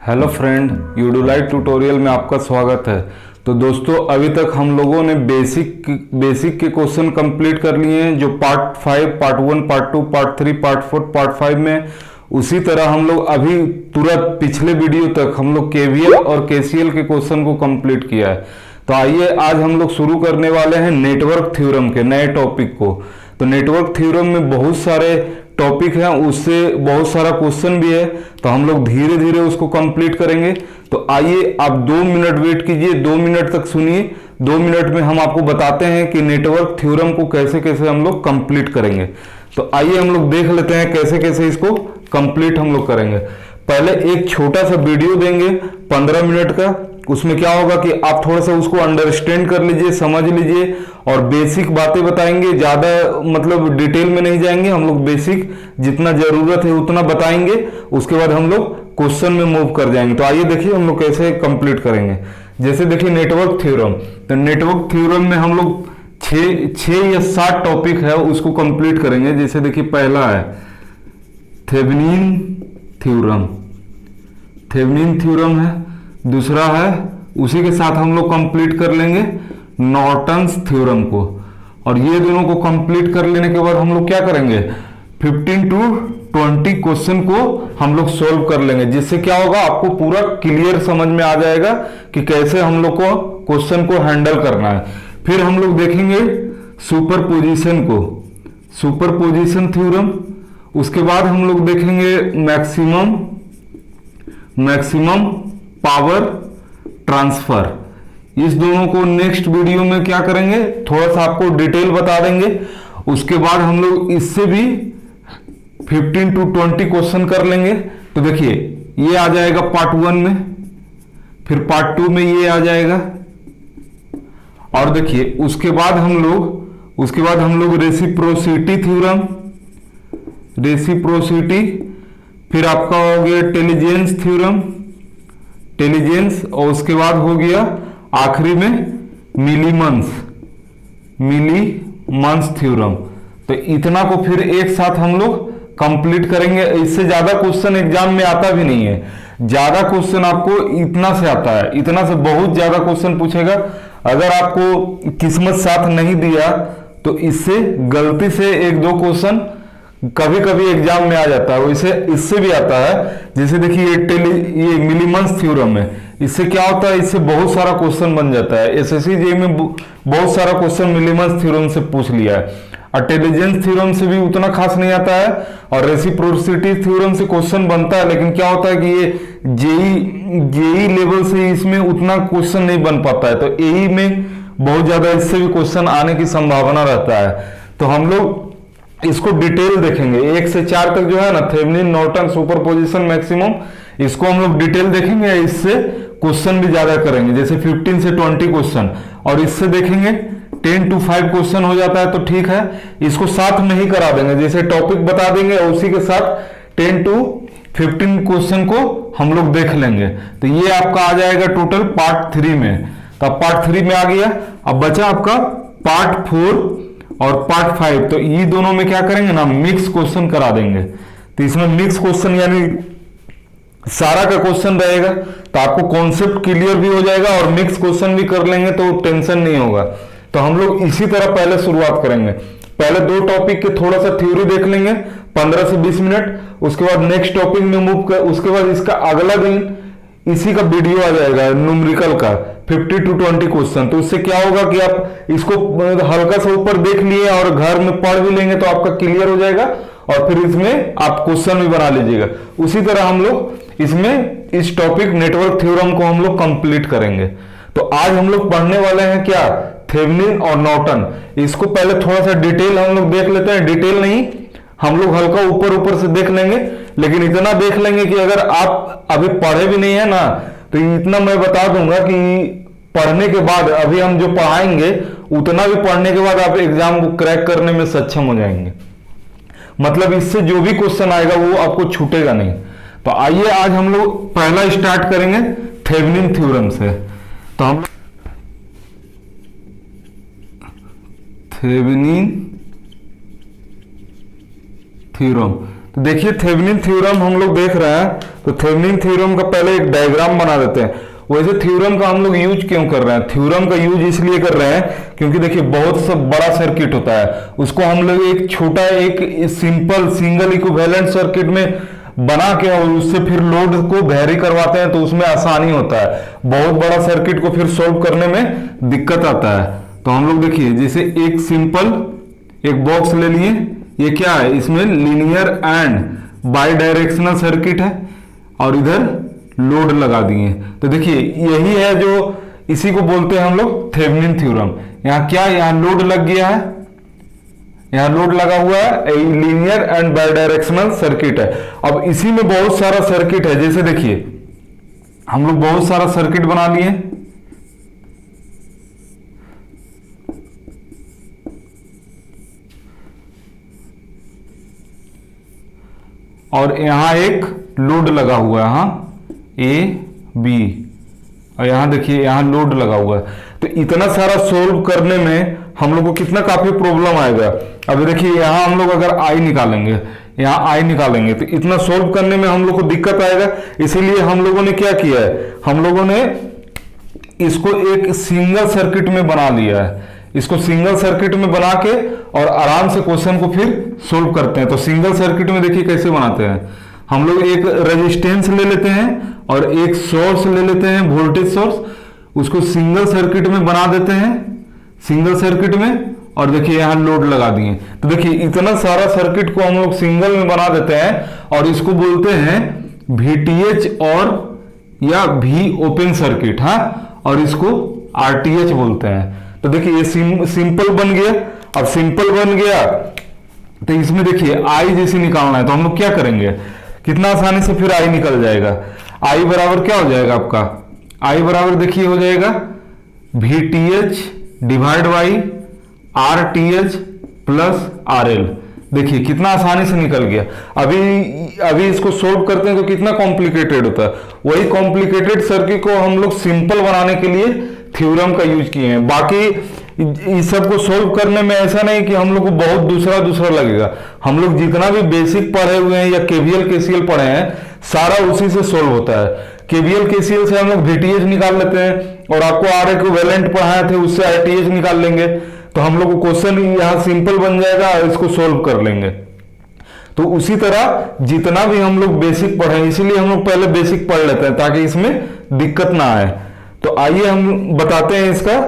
Hello friend, यूडोलाइट tutorial में आपका स्वागत है। तो दोस्तों, अभी तक हम लोगों ने बेसिक के क्वेश्चन कंप्लीट कर लिए हैं, जो part 5, part 1, part 2, part 3, part 4, part 5 में। उसी तरह हम लोग अभी तुरंत पिछले वीडियो तक हम लोग केवीएल और केसीएल के क्वेश्चन को कंप्लीट किया है। तो आइए आज हम लोग शुरू करने वाले हैं नेटवर्क थ्योरम के नए टॉपिक को। तो नेटवर्क थ्योरम में बहुत सारे टॉपिक है, उससे बहुत सारा क्वेश्चन भी है, तो हम लोग धीरे धीरे उसको कंप्लीट करेंगे। तो आइए आप 2 मिनट वेट कीजिए, 2 मिनट तक सुनिए। 2 मिनट में हम आपको बताते हैं कि नेटवर्क थ्योरम को कैसे कैसे हम लोग कंप्लीट करेंगे। तो आइए हम लोग देख लेते हैं कैसे कैसे इसको कंप्लीट हम लोग करेंगे। पहले एक छोटा सा वीडियो देंगे 15 मिनट का। उसमें क्या होगा कि आप थोड़ा सा उसको अंडरस्टैंड कर लीजिए, समझ लीजिए, और बेसिक बातें बताएंगे। ज़्यादा मतलब डिटेल में नहीं जाएंगे, हम लोग बेसिक जितना ज़रूरत है उतना बताएंगे। उसके बाद हम लोग क्वेश्चन में मूव कर जाएंगे। तो आइए देखिए हम लोग कैसे कंप्लीट करेंगे। जैसे देखिए नेटवर्क थ्योरम, तो नेटवर्क थ्योरम में हम लोग 6 या 7 टॉपिक है, उसको कंप्लीट करेंगे। जैसे देखिए पहला है थेवेनिन थ्योरम, थेवेनिन थ्योरम है। दूसरा है, उसी के साथ हम लोग कंप्लीट कर लेंगे नॉर्टन्स थ्योरम को। और ये दोनों को कंप्लीट कर लेने के बाद हम लोग क्या करेंगे, 15 to 20 क्वेश्चन को हम लोग सोल्व कर लेंगे। जिससे क्या होगा, आपको पूरा क्लियर समझ में आ जाएगा कि कैसे हम लोग को क्वेश्चन को हैंडल करना है। फिर हम लोग देखेंगे सुपरपोजिशन को, सुपरपोजिशन थ्योरम। उसके बाद हम लोग देखेंगे मैक्सिमम पावर ट्रांसफर। इस दोनों को नेक्स्ट वीडियो में क्या करेंगे, थोड़ा सा आपको डिटेल बता देंगे। उसके बाद हम लोग इससे भी 15 to 20 क्वेश्चन कर लेंगे। तो देखिए ये आ जाएगा पार्ट 1 में, फिर पार्ट 2 में ये आ जाएगा। और देखिए उसके बाद हम लोग रेसिप्रोसिटी थ्योरम, रेसिप्रोसिटी, फिर आपका हो गया इंटेलिजेंस थ्योरम, इंटेलिजेंस, और उसके बाद हो गया आखिरी में मिलीमंस थ्योरम। तो इतना को फिर एक साथ हम लोग कंप्लीट करेंगे। इससे ज्यादा क्वेश्चन एग्जाम में आता भी नहीं है। ज्यादा क्वेश्चन आपको इतना से आता है, इतना से बहुत ज्यादा क्वेश्चन पूछेगा। अगर आपको किस्मत साथ नहीं दिया तो इससे गलती से 1-2 क्वेश्चन कभी कभी एग्जाम में आ जाता है, वैसे इससे भी आता है। जैसे देखिए ये मिलीमंस थ्योरम है, इससे क्या होता है, इससे बहुत सारा क्वेश्चन बन जाता है। एसएससी जेईई में बहुत सारा क्वेश्चन मिलीमंस थ्योरम से पूछ लिया है। इंटेलिजेंस थ्योरम से भी उतना खास नहीं आता है, और रेसिप्रोसिटी थ्योरम से क्वेश्चन बनता है, लेकिन क्या होता है कि ये जेईई लेवल से इसमें उतना क्वेश्चन नहीं बन पाता है। तो एई में बहुत ज्यादा इससे भी क्वेश्चन आने की संभावना रहता है। तो हम लोग इसको डिटेल देखेंगे 1 से 4 तक जो है ना, थेवेनिन, नॉर्टन, सुपरपोजिशन, मैक्सिमम, इसको हम लोग डिटेल देखेंगे। इससे क्वेश्चन भी ज्यादा करेंगे, जैसे 15 से 20 क्वेश्चन। और इससे देखेंगे 10 to 5 क्वेश्चन हो जाता है, तो ठीक है, इसको साथ में ही करा देंगे। जैसे टॉपिक बता देंगे और उसी के साथ 10 to 15 क्वेश्चन को हम लोग देख लेंगे। तो ये आपका आ जाएगा टोटल पार्ट 3 में। तो अब पार्ट 3 में आ गया। अब बचा आपका पार्ट 4 और पार्ट 5। तो ये दोनों में क्या करेंगे ना, मिक्स क्वेश्चन करा देंगे। तो इसमें मिक्स क्वेश्चन यानी सारा का क्वेश्चन रहेगा, तो आपको कॉन्सेप्ट क्लियर भी हो जाएगा और मिक्स क्वेश्चन भी कर लेंगे, तो टेंशन नहीं होगा। तो हम लोग इसी तरह पहले शुरुआत करेंगे। पहले 2 टॉपिक के थोड़ा सा थ्योरी देख लेंगे 15 से 20 मिनट। उसके बाद नेक्स्ट टॉपिक में मूव कर, उसके बाद इसका अगला दिन इसी का वीडियो आ जाएगा न्यूमेरिकल का 50 to 20 क्वेश्चन। तो उससे क्या होगा कि आप इसको हल्का सा ऊपर देख लिए और घर में पढ़ भी लेंगे, तो आपका क्लियर हो जाएगा, और फिर इसमें आप क्वेश्चन भी बना लीजिएगा। उसी तरह हम लोग इसमें इस टॉपिक नेटवर्क थ्योरम को हम लोग कंप्लीट करेंगे। तो आज हम लोग पढ़ने वाले हैं क्या, थेवेनिन और नॉर्टन। इसको पहले थोड़ा सा डिटेल हम लोग देख लेते हैं। डिटेल नहीं, हम लोग हल्का ऊपर से देख लेंगे, लेकिन इतना देख लेंगे कि अगर आप अभी पढ़े भी नहीं है ना, तो इतना मैं बता दूंगा कि पढ़ने के बाद, अभी हम जो पढ़ाएंगे उतना भी पढ़ने के बाद आप एग्जाम को क्रैक करने में सक्षम हो जाएंगे। मतलब इससे जो भी क्वेश्चन आएगा वो आपको छूटेगा नहीं। तो आइए आज हम लोग पहला स्टार्ट करेंगे थेवेनिन थ्योरम से। तो हम थेवेनिन थ्योरम, तो देखिए थेवेनिन थ्योरम हम लोग देख रहे हैं, तो थेवेनिन थ्योरम का पहले एक डायग्राम बना देते हैं। वैसे थ्योरम का हम लोग यूज क्यों कर रहे हैं? थ्योरम का यूज इसलिए कर रहे हैं क्योंकि देखिए बहुत सा बड़ा सर्किट होता है, उसको हम लोग एक छोटा एक सिंपल सिंगल इक्विवेलेंट सर्किट में बना के और उससे फिर लोड को वैरी करवाते हैं, तो उसमें आसानी होता है। बहुत बड़ा सर्किट को फिर सोल्व करने में दिक्कत आता है। तो हम लोग देखिए जैसे एक सिंपल एक बॉक्स ले लिए, ये क्या है, इसमें linear and bidirectional circuit है और इधर लोड लगा दिए। तो देखिए यही है जो इसी को बोलते हैं हम लोग थेवेनिन थ्योरम। यहाँ क्या, यहाँ लोड लग गया है, यहाँ लोड लगा हुआ है, linear and bidirectional circuit है। अब इसी में बहुत सारा सर्किट है, जैसे देखिए हम लोग बहुत सारा सर्किट बना लिए, और यहां एक लोड लगा हुआ है, हाँ ए बी, और यहां देखिए यहां लोड लगा हुआ है। तो इतना सारा सोल्व करने में हम लोग को कितना काफी प्रॉब्लम आएगा। अब देखिए यहां हम लोग अगर आई निकालेंगे, यहां आई निकालेंगे, तो इतना सोल्व करने में हम लोग को दिक्कत आएगा। इसीलिए हम लोगों ने क्या किया है, हम लोगों ने इसको एक सिंगल सर्किट में बना लिया है। इसको सिंगल सर्किट में बना के और आराम से क्वेश्चन को फिर सोल्व करते हैं। तो सिंगल सर्किट में देखिए कैसे बनाते हैं, हम लोग एक रेजिस्टेंस ले लेते हैं और एक सोर्स ले लेते हैं, वोल्टेज सोर्स, उसको सिंगल सर्किट में बना देते हैं, सिंगल सर्किट में, और देखिए यहां लोड लगा दिए। तो देखिए इतना सारा सर्किट को हम लोग सिंगल में बना देते हैं और इसको बोलते हैं VTH और या V ओपन सर्किट, हाँ, और इसको RTH बोलते हैं। तो देखिए ये सिंपल बन गया। अब सिंपल बन गया तो इसमें देखिए आई जैसे निकालना है, तो हम लोग क्या करेंगे, कितना आसानी से फिर आई निकल जाएगा। आई बराबर क्या हो जाएगा आपका, आई बराबर देखिए हो जाएगा VTH divide by RTH plus RL। देखिए कितना आसानी से निकल गया। अभी इसको सोल्व करते हैं तो कितना कॉम्प्लिकेटेड होता है। वही कॉम्प्लिकेटेड सर्किट को हम लोग सिंपल बनाने के लिए थ्योरम का यूज किए हैं। बाकी इस सब को सोल्व करने में ऐसा नहीं कि हम लोग को बहुत दूसरा लगेगा। हम लोग जितना भी बेसिक पढ़े हुए हैं या KVL KCL पढ़े हैं, सारा उसी से सोल्व होता है। KVL KCL से हम लोग VTH निकाल लेते हैं और आपको R इक्विवेलेंट पढ़ाए थे उससे RTH निकाल लेंगे। तो हम लोग को क्वेश्चन यहां सिंपल बन जाएगा और इसको सोल्व कर लेंगे। तो उसी तरह जितना भी हम लोग बेसिक पढ़े, इसीलिए हम लोग पहले बेसिक पढ़ लेते हैं ताकि इसमें दिक्कत ना आए। तो आइए हम बताते हैं, इसका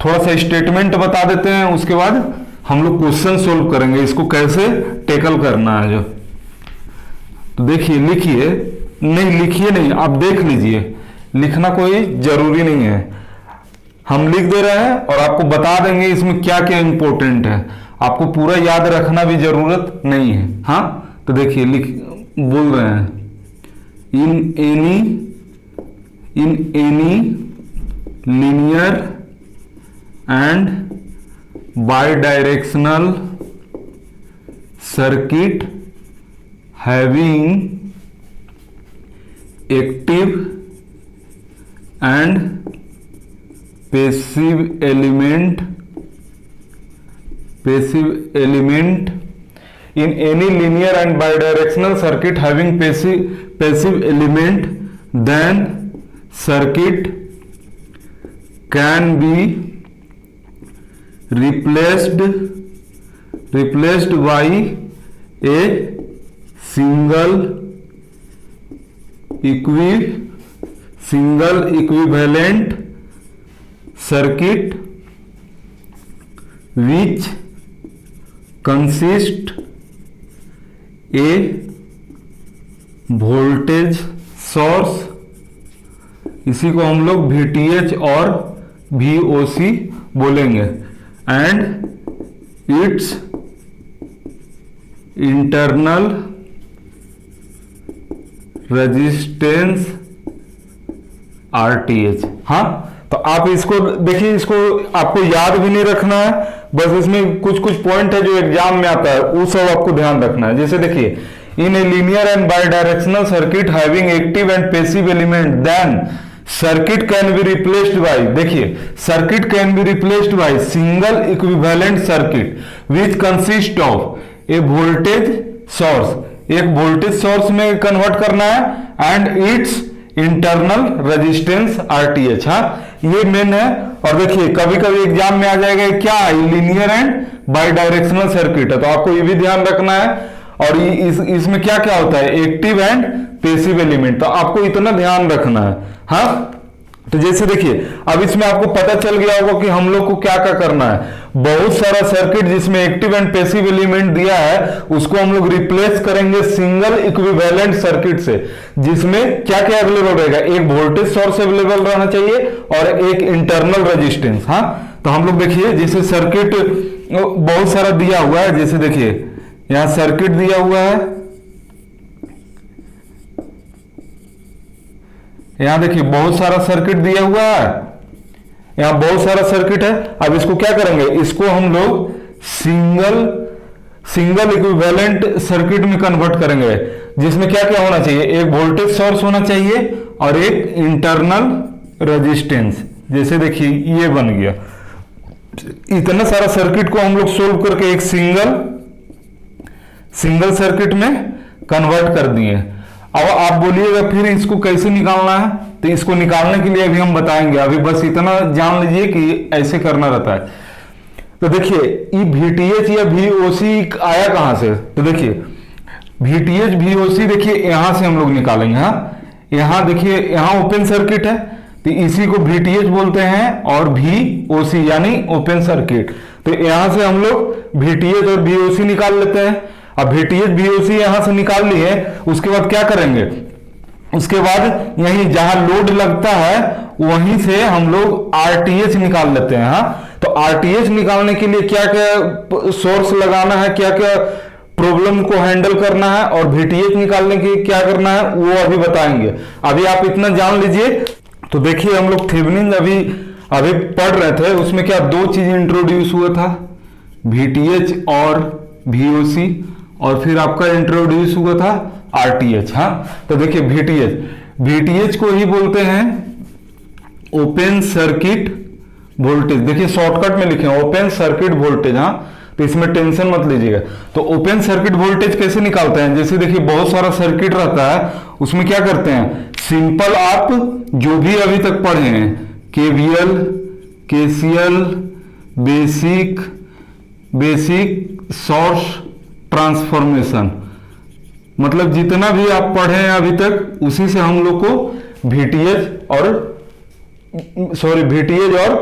थोड़ा सा स्टेटमेंट बता देते हैं, उसके बाद हम लोग क्वेश्चन सोल्व करेंगे, इसको कैसे टैकल करना है जो। तो देखिए लिखिए, नहीं लिखिए नहीं, आप देख लीजिए, लिखना कोई जरूरी नहीं है, हम लिख दे रहे हैं और आपको बता देंगे इसमें क्या क्या इंपॉर्टेंट है। आपको पूरा याद रखना भी जरूरत नहीं है, हाँ। तो देखिए बोल रहे हैं, इन any linear and bidirectional circuit having active and passive element in any linear and bidirectional circuit having passive element, then circuit can be replaced by a single equivalent circuit which consists a voltage source, इसी को हम लोग VTH और VOC बोलेंगे, and its internal resistance RTH। हाँ, तो आप इसको देखिए, इसको आपको याद भी नहीं रखना है, बस इसमें कुछ पॉइंट है जो एग्जाम में आता है, वो सब आपको ध्यान रखना है। जैसे देखिए, in a linear and bidirectional circuit having active and passive element, then circuit can be replaced by, देखिए circuit can be replaced by single equivalent circuit which consist of a voltage source, एक voltage source में convert करना है and its internal resistance RTH. हाँ, ये main है। और देखिए कभी कभी एग्जाम में आ जाएगा क्या, linear and bidirectional circuit है, तो आपको ये भी ध्यान रखना है। और इसमें क्या क्या होता है, एक्टिव एंड पैसिव एलिमेंट, तो आपको इतना ध्यान रखना है। हाँ, तो जैसे देखिए अब इसमें आपको पता चल गया होगा कि हम लोग को क्या क्या करना है। बहुत सारा सर्किट जिसमें एक्टिव एंड पैसिव एलिमेंट दिया है उसको हम लोग रिप्लेस करेंगे सिंगल इक्विवेलेंट सर्किट से, जिसमें क्या क्या अवेलेबल रहेगा, एक वोल्टेज सोर्स अवेलेबल रहना चाहिए और एक इंटरनल रेजिस्टेंस। हाँ, तो हम लोग देखिए जैसे सर्किट बहुत सारा दिया हुआ है, जैसे देखिए यहां सर्किट दिया हुआ है, यहां देखिए बहुत सारा सर्किट दिया हुआ है, यहां बहुत सारा सर्किट है। अब इसको क्या करेंगे, इसको हम लोग सिंगल इक्विवेलेंट सर्किट में कन्वर्ट करेंगे, जिसमें क्या क्या होना चाहिए, एक वोल्टेज सोर्स होना चाहिए और एक इंटरनल रेजिस्टेंस। जैसे देखिए ये बन गया, इतना सारा सर्किट को हम लोग सोल्व करके एक सिंगल सर्किट में कन्वर्ट कर दिए। अब आप बोलिएगा फिर इसको कैसे निकालना है, तो इसको निकालने के लिए अभी हम बताएंगे, अभी बस इतना जान लीजिए कि ऐसे करना रहता है। तो देखिए ये VTH या VOC आया कहां से, तो देखिए VTH VOC देखिए यहां से हम लोग निकालेंगे। हाँ, यहां देखिए यहां ओपन सर्किट है तो इसी को VTH बोलते हैं, और VOC यानी ओपन सर्किट, तो यहां से हम लोग VTH और VOC निकाल लेते हैं। अब VTH VOC यहां से निकाल लिए, उसके बाद क्या करेंगे, उसके बाद यहीं जहां लोड लगता है वहीं से हम लोग RTH निकाल लेते हैं। हाँ, तो RTH निकालने के लिए क्या क्या सोर्स लगाना है, क्या क्या प्रॉब्लम को हैंडल करना है, और VTH निकालने के लिए क्या करना है वो अभी बताएंगे। अभी आप इतना जान लीजिए। तो देखिए हम लोग थेवेनिन अभी पढ़ रहे थे, उसमें क्या दो चीज इंट्रोड्यूस हुआ था, VTH और VOC, और फिर आपका इंट्रोड्यूस हुआ था RTH। हाँ, तो देखिए VTH को ही बोलते हैं ओपन सर्किट वोल्टेज। देखिए शॉर्टकट में लिखे ओपन सर्किट वोल्टेज। हाँ, तो इसमें टेंशन मत लीजिएगा। तो ओपन सर्किट वोल्टेज कैसे निकालते हैं, जैसे देखिए बहुत सारा सर्किट रहता है, उसमें क्या करते हैं, सिंपल आप जो भी अभी तक पढ़े हैं, KVL KCL basic source transformation, मतलब जितना भी आप पढ़े हैं अभी तक उसी से हम लोग को VTH और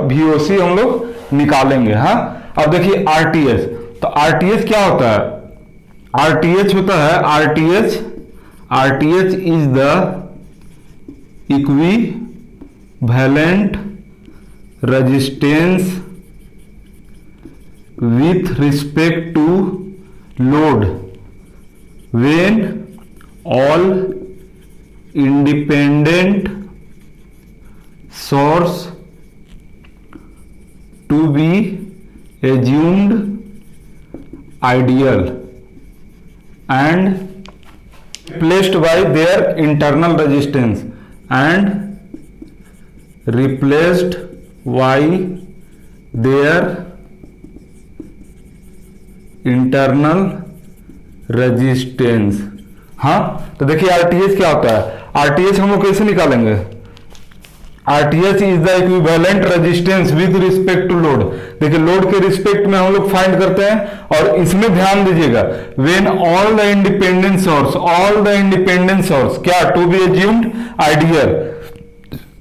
VOC हम लोग निकालेंगे। हाँ, अब देखिए RTH, तो RTH क्या होता है, RTH होता है RTH is the equivalent resistance with respect to load when all independent source to be assumed ideal and replaced by their internal resistance and replaced by their internal resistance. हाँ, तो देखिए RTH क्या होता है, RTH हम लोग कैसे निकालेंगे, RTH is the equivalent resistance with respect to load. देखिए लोड के रिस्पेक्ट में हम लोग फाइंड करते हैं, और इसमें ध्यान दीजिएगा when all the independent source क्या टू बी एज्यूम्ड आइडियल,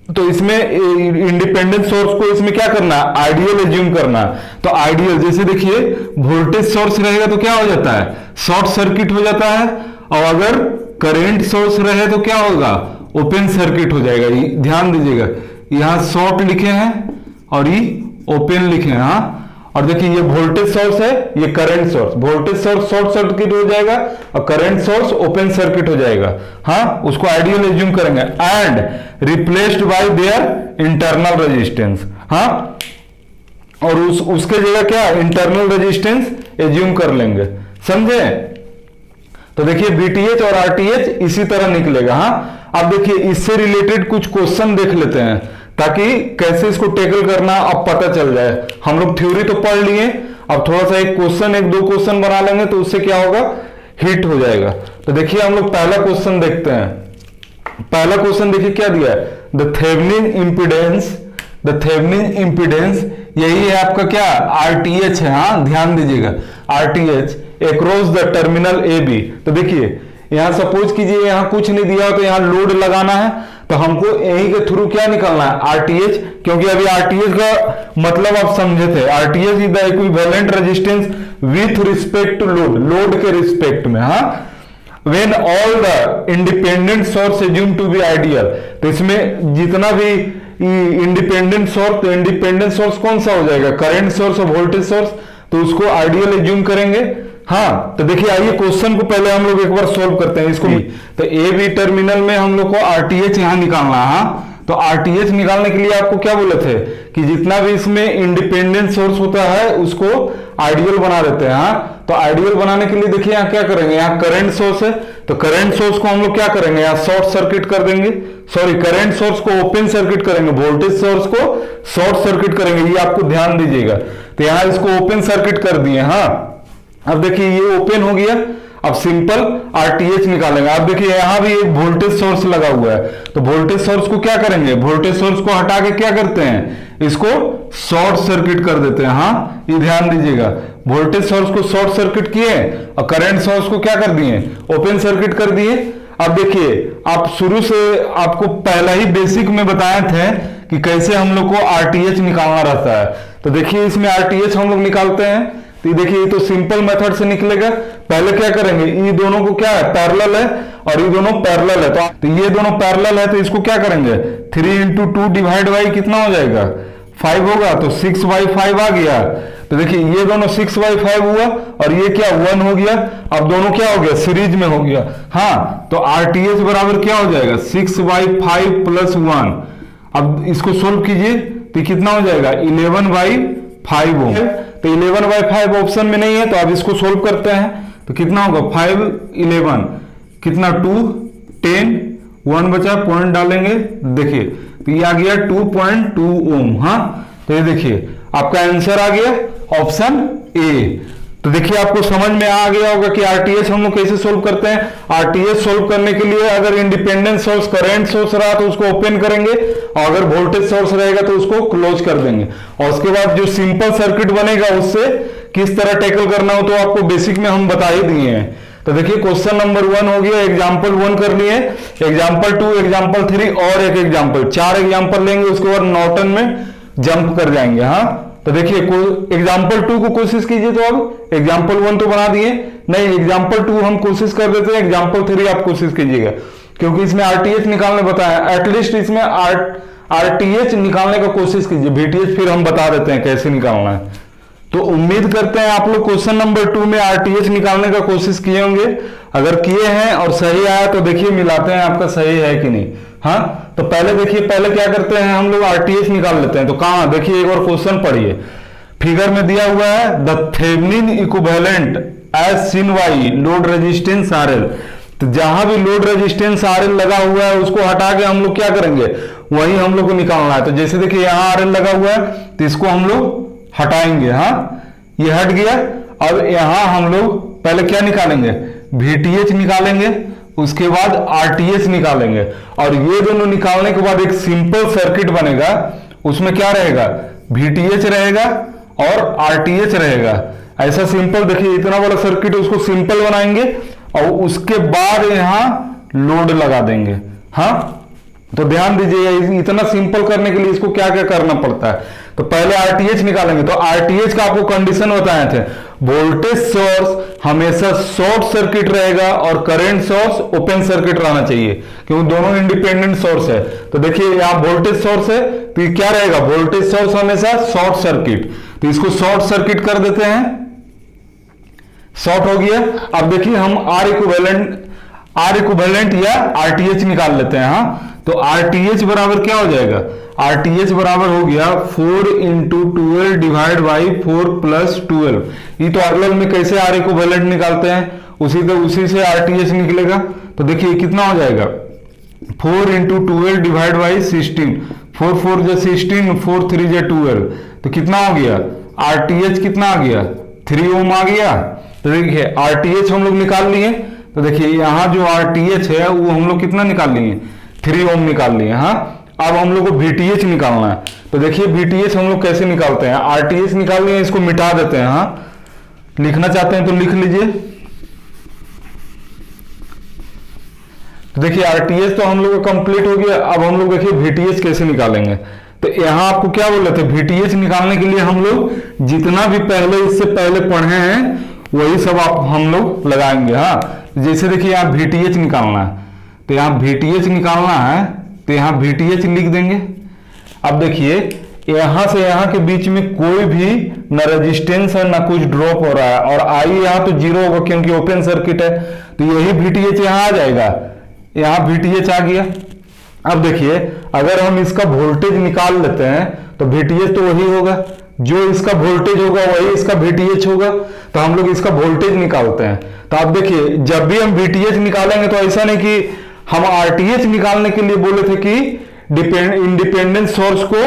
तो इसमें इंडिपेंडेंट सोर्स को इसमें क्या करना है, आइडियल एज्यूम करना है। तो आइडियल जैसे देखिए वोल्टेज सोर्स रहेगा तो क्या हो जाता है, शॉर्ट सर्किट हो जाता है, और अगर करंट सोर्स रहे तो क्या होगा, ओपन सर्किट हो जाएगा। ध्यान दीजिएगा यहां शॉर्ट लिखे हैं और ये ओपन लिखे हैं। हाँ, और देखिए ये वोल्टेज सोर्स है, ये current source, voltage source short circuit हो जाएगा और करंट सोर्स ओपन सर्किट हो जाएगा। हाँ, उसको आइडियल एज्यूम करेंगे and replaced by their internal resistance. हाँ, और उसके जगह क्या इंटरनल रेजिस्टेंस एज्यूम कर लेंगे, समझे। तो देखिए VTH और RTH इसी तरह निकलेगा। हाँ, अब देखिए इससे रिलेटेड कुछ क्वेश्चन देख लेते हैं ताकि कैसे इसको टैकल करना अब पता चल जाए। हम लोग थ्योरी तो पढ़ लिए, अब थोड़ा सा एक दो क्वेश्चन बना लेंगे तो उससे क्या होगा, हिट हो जाएगा। तो देखिए हम लोग पहला क्वेश्चन देखते हैं। पहला क्वेश्चन देखिए क्या दिया है, द थेवेनिन इंपीडेंस यही है आपका क्या, आरटीएच है। हाँ ध्यान दीजिएगा, RTH across the terminal A B. तो देखिए यहां सपोज कीजिए यहां कुछ नहीं दिया हो तो यहां लोड लगाना है, तो हमको यही के थ्रू क्या निकालना है, आरटीएच। क्योंकि अभी आरटीएच का मतलब आप समझे थे, RTH is the equivalent resistance with respect to load, load के रिस्पेक्ट में। हाँ, when all the independent source assumed to be ideal, तो इसमें जितना भी इंडिपेंडेंट सोर्स, तो इंडिपेंडेंट सोर्स कौन सा हो जाएगा, करंट सोर्स और वोल्टेज सोर्स, तो उसको आइडियल एज्यूम करेंगे। हाँ, तो देखिए आइए क्वेश्चन को पहले हम लोग एक बार सोल्व करते हैं इसको। तो ए बी टर्मिनल में हम लोग को आरटीएच यहां निकालना है। हाँ, तो आरटीएच निकालने के लिए आपको क्या बोले थे कि जितना भी इसमें इंडिपेंडेंट सोर्स होता है उसको आइडियल बना देते हैं। हाँ, तो आइडियल बनाने के लिए देखिए यहाँ क्या करेंगे, यहाँ करंट सोर्स है, तो करंट सोर्स को हम लोग क्या करेंगे, यहाँ शॉर्ट सर्किट कर देंगे, सॉरी करंट सोर्स को ओपन सर्किट करेंगे, वोल्टेज सोर्स को शॉर्ट सर्किट करेंगे, ये आपको ध्यान दीजिएगा। तो यहाँ इसको ओपन सर्किट कर दिए। हाँ, अब देखिए ये ओपन हो गया, अब सिंपल आरटीएच निकालेंगे। अब देखिए यहां भी एक वोल्टेज सोर्स लगा हुआ है, तो वोल्टेज सोर्स को क्या करेंगे, वोल्टेज सोर्स को हटा के क्या करते हैं, इसको शॉर्ट सर्किट कर देते हैं। हाँ, ये ध्यान दीजिएगा, वोल्टेज सोर्स को शॉर्ट सर्किट किए और करंट सोर्स को क्या कर दिए, ओपन सर्किट कर दिए। अब देखिए आप शुरू से आपको पहला ही बेसिक में बताए थे कि कैसे हम लोग को आरटीएच निकालना रहता है। तो देखिए इसमें आरटीएच हम लोग निकालते हैं, तो देखिए ये तो सिंपल मेथड से निकलेगा। पहले क्या करेंगे, ये दोनों को क्या है, पैरेलल है, और ये दोनों पैरेलल है, तो ये दोनों पैरेलल है, तो इसको क्या करेंगे, 3 × 2 डिवाइड बाई कितना हो जाएगा, 5 होगा, तो 6/5 आ गया। तो देखिए ये दोनों 6/5 हुआ और ये क्या 1 हो गया। अब दोनों क्या हो गया, सीरीज में हो गया। हाँ, तो आरटीएच बराबर क्या हो जाएगा, 6/5 + 1। अब इसको सोल्व कीजिए तो कितना हो जाएगा, 11/5 ओम। तो 11/5 ऑप्शन में नहीं है, तो अब इसको सोल्व करते हैं, तो कितना होगा, 5 11 कितना 2 10 1 बचा, पॉइंट डालेंगे, देखिए तो ये आ गया 2.2 ओम। हाँ, तो ये देखिए आपका आंसर आ गया ऑप्शन ए। तो देखिए आपको समझ में आ गया होगा कि आरटीएच हम लोग कैसे सोल्व करते हैं। आरटीएच सोल्व करने के लिए अगर इंडिपेंडेंट सोर्स करंट सोर्स रहा तो उसको ओपन करेंगे, और अगर वोल्टेज सोर्स रहेगा तो उसको क्लोज कर देंगे, और उसके बाद जो सिंपल सर्किट बनेगा उससे किस तरह टैकल करना हो तो आपको बेसिक में हम बता ही दिए हैं। तो देखिए क्वेश्चन नंबर 1 हो गया, एग्जाम्पल 1 कर लिए, एग्जाम्पल 2, एग्जाम्पल 3 और एक एग्जाम्पल, 4 एग्जाम्पल लेंगे, उसके बाद नॉर्टन में जंप कर जाएंगे। हाँ, तो देखिए एग्जाम्पल 2 को कोशिश कीजिए, तो अब एग्जाम्पल 1 तो बना दिए, नहीं एग्जाम्पल 2 हम कोशिश कर देते हैं, एग्जाम्पल 3 आप कोशिश कीजिएगा, क्योंकि इसमें आरटीएच निकालने बताया, एटलीस्ट इसमें आरटीएच निकालने का कोशिश कीजिए, वीटीएच फिर हम बता देते हैं कैसे निकालना है। तो उम्मीद करते हैं आप लोग क्वेश्चन नंबर 2 में आरटीएच निकालने का कोशिश किए होंगे। अगर किए हैं और सही आया तो देखिए मिलाते हैं आपका सही है कि नहीं। हाँ, तो पहले देखिए, पहले क्या करते हैं हम लोग आरटीएच निकाल लेते हैं। तो कहां, देखिए एक और क्वेश्चन पढ़िए, फिगर में दिया हुआ है the Thevenin equivalent as seen by load resistance RL. तो जहां भी लोड रेजिस्टेंस आरएल लगा हुआ है उसको हटा के हम लोग क्या करेंगे, वही हम लोग को निकालना है। तो जैसे देखिए यहां आरएल लगा हुआ है तो इसको हम लोग हटाएंगे। हाँ, ये हट गया। अब यहां हम लोग पहले क्या निकालेंगे, वीटीएच निकालेंगे, उसके बाद आरटीएच निकालेंगे, और ये दोनों निकालने के बाद एक सिंपल सर्किट बनेगा। उसमें क्या रहेगा, वीटीएच रहेगा और आरटीएच रहेगा। ऐसा सिंपल, देखिए इतना बड़ा सर्किट, उसको सिंपल बनाएंगे और उसके बाद यहां लोड लगा देंगे। हाँ, तो ध्यान दीजिए, इतना सिंपल करने के लिए इसको क्या क्या करना पड़ता है। तो पहले आरटीएच निकालेंगे, तो आरटीएच का आपको कंडीशन बताए थे, वोल्टेज सोर्स हमेशा शॉर्ट सर्किट रहेगा और करंट सोर्स ओपन सर्किट रहना चाहिए, क्योंकि दोनों इंडिपेंडेंट सोर्स है। तो देखिए यहां वोल्टेज सोर्स है, तो ये क्या रहेगा, वोल्टेज सोर्स हमेशा शॉर्ट सर्किट, तो इसको शॉर्ट सर्किट कर देते हैं, शॉर्ट हो गया। अब देखिए हम आर इक्विवेलेंट या आरटीएच निकाल लेते हैं। हाँ, तो आरटीएच बराबर क्या हो जाएगा, आरटीएच बराबर हो गया 4 × 12 डिवाइड बाई 4 + 12। ये तो पैरेलल में कैसे आर इक्विवेलेंट निकालते हैं उसी से आरटीएच निकलेगा। तो देखिए कितना हो जाएगा, 4 × 12 डिवाइड बाई 16, 4 4 = 16, 4 3 = 12, तो कितना हो गया, आरटीएच कितना आ गया, 3 ओम आ गया। तो देखिए आरटीएच हम लोग निकाल लिए। तो देखिए यहाँ जो RTH है वो हम लोग कितना निकाल लिए, 3 ओम निकाल लिए। हाँ, अब हम लोग को VTH निकालना है। तो देखिए VTH हम लोग कैसे निकालते हैं, RTH निकाल लिए, इसको मिटा देते हैं। हाँ, लिखना चाहते हैं तो लिख लीजिए। तो देखिए RTH तो हम लोग का कंप्लीट हो गया। अब हम लोग देखिए VTH कैसे निकालेंगे। तो यहाँ आपको क्या बोले थे, VTH निकालने के लिए हम लोग जितना भी पहले इससे पहले पढ़े हैं वही सब हम लोग लगाएंगे। हाँ, जैसे देखिए यहाँ VTH निकालना है, तो यहाँ VTH निकालना है, तो यहाँ VTH लिख देंगे। अब देखिए यहाँ से यहाँ के बीच में कोई भी ना रेजिस्टेंस है ना कुछ ड्रॉप हो रहा है, और आई यहाँ तो 0 होगा क्योंकि ओपन सर्किट है, तो यही VTH यहाँ आ जाएगा। यहाँ VTH आ गया। अब देखिए अगर हम इसका वोल्टेज निकाल लेते हैं तो VTH तो वही होगा, जो इसका वोल्टेज होगा वही इसका VTH होगा। तो हम लोग इसका वोल्टेज निकालते हैं। तो आप देखिए जब भी हम VTH निकालेंगे तो ऐसा नहीं कि हम RTH निकालने के लिए बोले थे कि इंडिपेंडेंट सोर्स को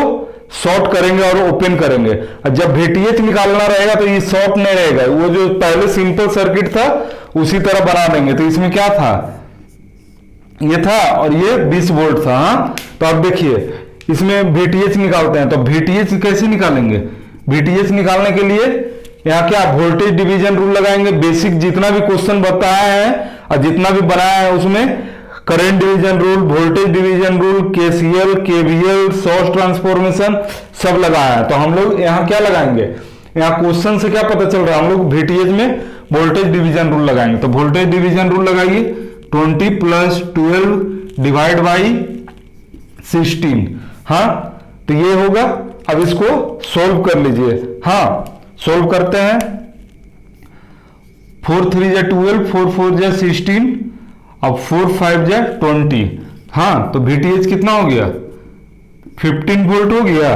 शॉर्ट करेंगे और ओपन करेंगे। जब VTH निकालना रहेगा तो ये शॉर्ट नहीं रहेगा, वो जो पहले सिंपल सर्किट था उसी तरह बना देंगे। तो इसमें क्या था, ये था और ये 20 वोल्ट था। हाँ, तो अब देखिए इसमें VTH निकालते हैं। तो VTH कैसे निकालेंगे, VTH निकालने के लिए यहाँ क्या वोल्टेज डिवीजन रूल लगाएंगे। बेसिक जितना भी क्वेश्चन बताया है और जितना भी बनाया है उसमें current division rule, voltage division rule, KCL, KVL, source transformation सब लगाया है। तो हम लोग यहाँ क्या लगाएंगे, यहाँ क्वेश्चन से क्या पता चल रहा है, हम लोग VTH में वोल्टेज डिवीजन रूल लगाएंगे। तो वोल्टेज डिवीजन रूल लगाइए, 20 + 12 डिवाइड बाई 16। हाँ, तो ये होगा। अब इसको सोल्व कर लीजिए। हाँ, सोल्व करते हैं। 4 × 3 = 12, 4 × 4 = 16, अब 4 × 5 = 20। हाँ, तो VTH कितना हो गया, 15 वोल्ट हो गया।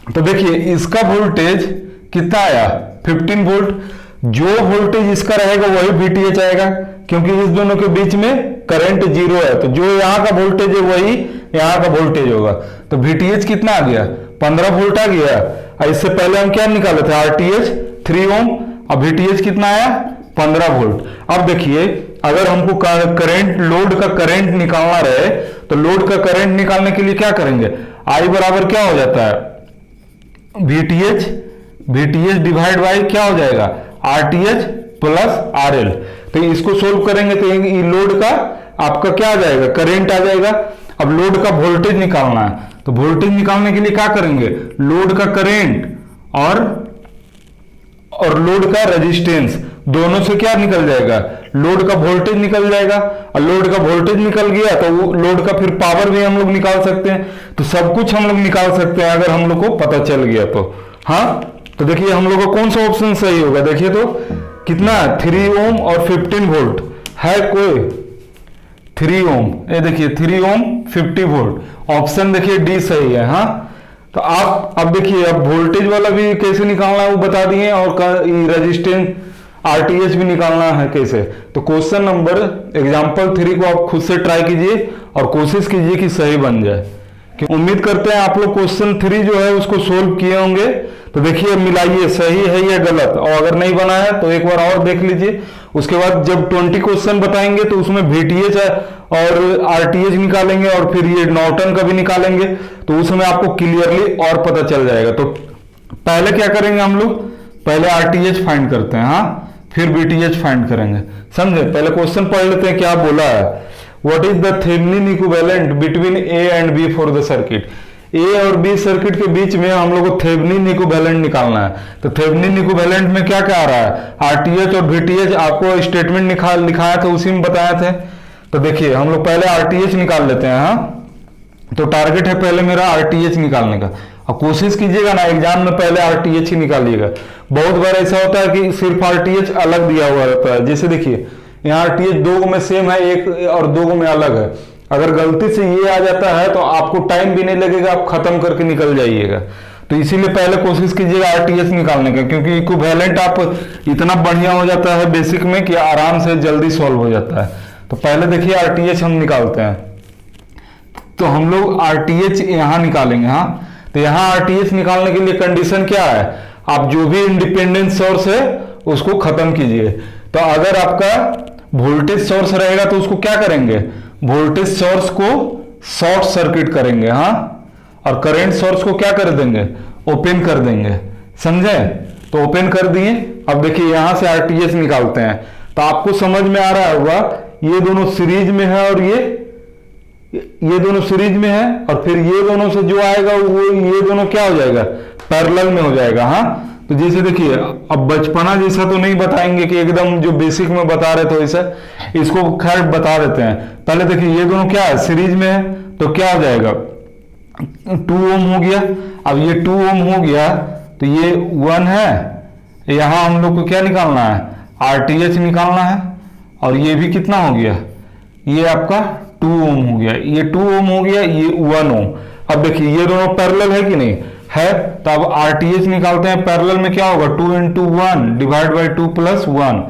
तो देखिए इसका वोल्टेज कितना आया, 15 वोल्ट। जो वोल्टेज इसका रहेगा वही VTH आएगा, क्योंकि इस दोनों के बीच में करंट 0 है। तो जो यहाँ का वोल्टेज है वही यहाँ का वोल्टेज होगा। तो VTH कितना आ गया, 15 वोल्ट आ गया। और इससे पहले हम क्या निकाले थे, RTH 3 ओम। अब VTH कितना आया, 15 वोल्ट। अब देखिए अगर हमको करंट, लोड का करंट निकालना रहे तो लोड का करंट निकालने के लिए क्या करेंगे, I बराबर क्या हो जाता है, VTH डिवाइड बाई क्या हो जाएगा, RTH + RL। तो इसको सोल्व करेंगे तो ये लोड का आपका क्या आ जाएगा, करंट आ जाएगा। अब लोड का वोल्टेज निकालना है, तो वोल्टेज निकालने के लिए क्या करेंगे, लोड का करंट और लोड का रेजिस्टेंस दोनों से क्या निकल जाएगा, लोड का वोल्टेज निकल जाएगा। और लोड का वोल्टेज निकल गया तो वो लोड का फिर पावर भी हम लोग निकाल सकते हैं। तो सब कुछ हम लोग निकाल सकते हैं अगर हम लोग को पता चल गया तो। हाँ, तो देखिए हम लोग का कौन सा ऑप्शन सही होगा, देखिए तो कितना, 3 ओम और 15 वोल्ट है कोई, 3 ओम, ये देखिए 3 ओम 50 वोल्ट, ऑप्शन देखिए डी सही है। हाँ, तो आप अब देखिए अब वोल्टेज वाला भी कैसे निकालना है वो बता दिए, और रेजिस्टेंस RTH भी निकालना है कैसे। तो क्वेश्चन नंबर एग्जाम्पल 3 को आप खुद से ट्राई कीजिए और कोशिश कीजिए कि सही बन जाए। कि उम्मीद करते हैं आप लोग क्वेश्चन 3 जो है उसको सोल्व किए होंगे। तो देखिए मिलाइए सही है या गलत, और अगर नहीं बना है तो एक बार और देख लीजिए। उसके बाद जब 20 क्वेश्चन बताएंगे तो उसमें VTH और RTH निकालेंगे और फिर ये नॉर्टन का भी निकालेंगे, तो उसमें आपको क्लियरली और पता चल जाएगा। तो पहले क्या करेंगे हम लोग, पहले RTH फाइंड करते हैं, हाँ, फिर VTH फाइंड करेंगे, समझे। पहले क्वेश्चन पढ़ लेते हैं क्या बोला है। What is the Thevenin equivalent between A and B for the circuit. A और B सर्किट के बीच में हम लोग को थेवेनिन इक्विवेलेंट निकालना है। तो थेवेनिन इक्विवेलेंट में क्या क्या आ रहा है, RTH और VTH आपको स्टेटमेंट लिखाया था उसी में बताया थे। तो देखिए हम लोग पहले RTH निकाल लेते हैं। हाँ, तो टारगेट है पहले मेरा RTH निकालने का, और कोशिश कीजिएगा ना एग्जाम में पहले RTH ही निकालिएगा। बहुत बार ऐसा होता है कि सिर्फ RTH अलग दिया हुआ रहता है। जैसे देखिए यहाँ RTH 2 में सेम है, एक और 2 में अलग है। अगर गलती से ये आ जाता है तो आपको टाइम भी नहीं लगेगा, आप खत्म करके निकल जाइएगा। तो इसीलिए पहले कोशिश कीजिएगा RTH निकालने का, क्योंकि इक्विवेलेंट आप इतना बढ़िया हो जाता है बेसिक में कि आराम से जल्दी सॉल्व हो जाता है। तो पहले देखिए RTH हम निकालते हैं। तो हम लोग RTH यहाँ निकालेंगे। हाँ, तो यहाँ RTH निकालने के लिए कंडीशन क्या है, आप जो भी इंडिपेंडेंट सोर्स है उसको खत्म कीजिए। तो अगर आपका वोल्टेज सोर्स रहेगा तो उसको क्या करेंगे, वोल्टेज सोर्स को शॉर्ट सर्किट करेंगे, हाँ, और करंट सोर्स को क्या कर देंगे, ओपन कर देंगे, समझे। तो ओपन कर दिए। अब देखिए यहां से आरटीएच निकालते हैं। तो आपको समझ में आ रहा होगा ये दोनों सीरीज में है और ये दोनों सीरीज में है, और फिर ये दोनों से जो आएगा वो ये दोनों क्या हो जाएगा, पैरेलल में हो जाएगा, हाँ। तो जैसे देखिए अब बचपना जैसा तो नहीं बताएंगे कि एकदम जो बेसिक में बता रहे थे वैसा, इसको खैर बता देते हैं। पहले देखिए ये दोनों क्या है, सीरीज में है, तो क्या हो जाएगा, 2 ओम हो गया। अब ये 2 ओम हो गया तो ये 1 है, यहां हम लोग को क्या निकालना है, आरटीएच निकालना है, और ये भी कितना हो गया, ये आपका 2 ओम हो गया, ये 2 ओम हो गया, ये 1 ओम। अब देखिए ये दोनों पैरेलल है कि नहीं है, तो अब आरटीएच निकालते हैं। पैरेलल में क्या होगा, 2 × 1 डिवाइड बाई 2 + 1,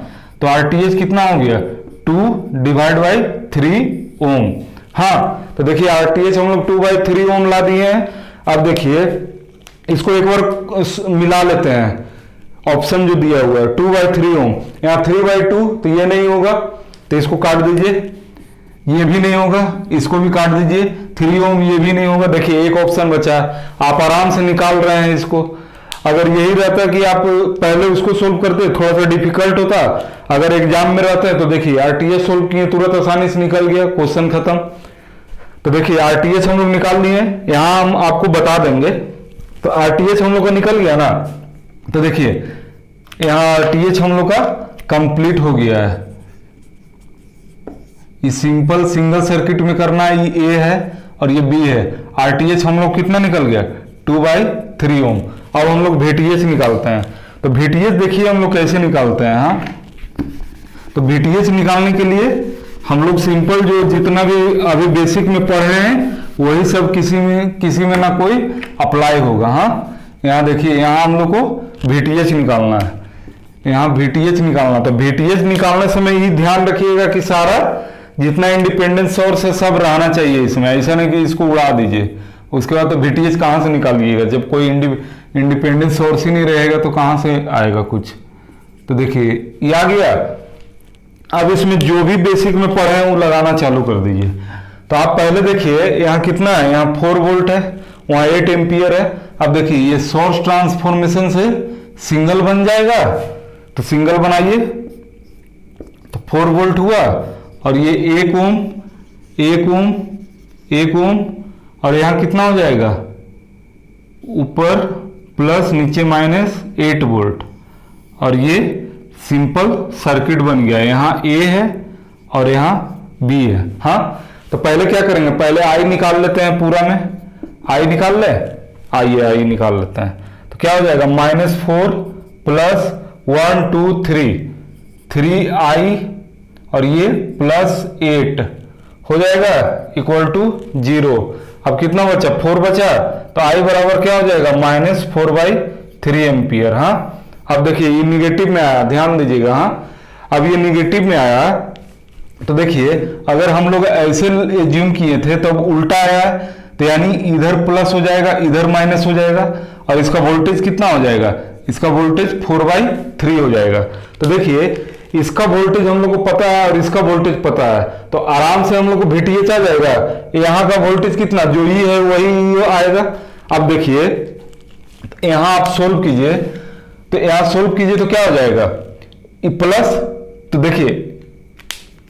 तो आरटीएच कितना हो गया, 2 डिवाइड बाई 3 ओम। हाँ, तो देखिए आरटीएच हम लोग 2/3 ओम ला दिए हैं। अब देखिए इसको एक बार मिला लेते हैं, ऑप्शन जो दिया हुआ है 2/3 ओम, यहाँ 3/2 तो ये नहीं होगा, तो इसको काट दीजिए, ये भी नहीं होगा, इसको भी काट दीजिए, 3 ओम ये भी नहीं होगा। देखिए एक ऑप्शन बचा, आप आराम से निकाल रहे हैं इसको। अगर यही रहता कि आप पहले उसको सोल्व करते थोड़ा सा डिफिकल्ट होता, अगर एग्जाम में रहता है तो देखिए आरटीएच सोल्व किए तुरंत आसानी से निकल गया, क्वेश्चन खत्म। तो देखिए आरटीएच हम लोग निकाल लिए, यहां हम आपको बता देंगे। तो आरटीएच हम लोग का निकल गया ना, तो देखिए यहां आरटीएच हम लोग का कंप्लीट हो गया है। ये सिंपल सिंगल सर्किट में करना है, ये ए है और ये बी है। आरटीएच हम लोग कितना निकल गया, 2/3 ओम। अब हम लोग वीटीएच निकालते हैं। तो वीटीएच देखिए हम लोग कैसे निकालते हैं, हाँ। तो वीटीएच निकालने के लिए हम लोग सिंपल जो जितना भी अभी बेसिक में पढ़ रहे हैं वही सब किसी में ना कोई अप्लाई होगा, हाँ। यहाँ देखिए यहाँ हम लोग को वीटीएच निकालना है, यहाँ वीटीएच निकालना। तो वीटीएच निकालने समय ये ध्यान रखिएगा कि सारा जितना इंडिपेंडेंट सोर्स है सब रहना चाहिए इसमें, ऐसा नहीं कि इसको उड़ा दीजिए। उसके बाद तो वीटीएच कहाँ से निकालिएगा, जब कोई इंडिपेंडेंट सोर्स ही नहीं रहेगा तो कहाँ से आएगा कुछ। तो देखिए ये आ गया। अब इसमें जो भी बेसिक में पढ़े हैं वो लगाना चालू कर दीजिए। तो आप पहले देखिए यहाँ कितना है, यहाँ 4 वोल्ट है, वहाँ 8 एम्पियर है। अब देखिए ये सोर्स ट्रांसफॉर्मेशन से सिंगल बन जाएगा, तो सिंगल बनाइए, तो 4 वोल्ट हुआ, और ये 1 ओम 1 ओम 1 ओम, और यहाँ कितना हो जाएगा, ऊपर प्लस नीचे -8 वोल्ट, और ये सिंपल सर्किट बन गया। यहाँ ए है और यहाँ बी है, हाँ। तो पहले क्या करेंगे, पहले आई निकाल लेते हैं पूरा में, आई निकाल ले, आइए आई निकाल लेते हैं। तो क्या हो जाएगा, -4 + 1 2 3i, और ये +8 हो जाएगा = 0। अब कितना बचा, 4 बचा, तो आई बराबर क्या हो जाएगा, -4/3 एम्पियर, हाँ। अब देखिए ये निगेटिव में आया, ध्यान दीजिएगा, हाँ। अब ये निगेटिव में आया, तो देखिए अगर हम लोग ऐसे एज्यूम किए थे तब उल्टा आया, तो यानी इधर प्लस हो जाएगा, इधर माइनस हो जाएगा, और इसका वोल्टेज कितना हो जाएगा, इसका वोल्टेज 4/3 हो जाएगा। तो देखिए इसका वोल्टेज हम लोग को पता है और इसका वोल्टेज पता है, तो आराम से हम लोग को वीटीएच आ जाएगा। यहाँ का वोल्टेज कितना, जो ही है वही आएगा। अब देखिए यहाँ आप सोल्व कीजिए, तो यहाँ सोल्व कीजिए तो क्या हो जाएगा, ये प्लस, तो देखिए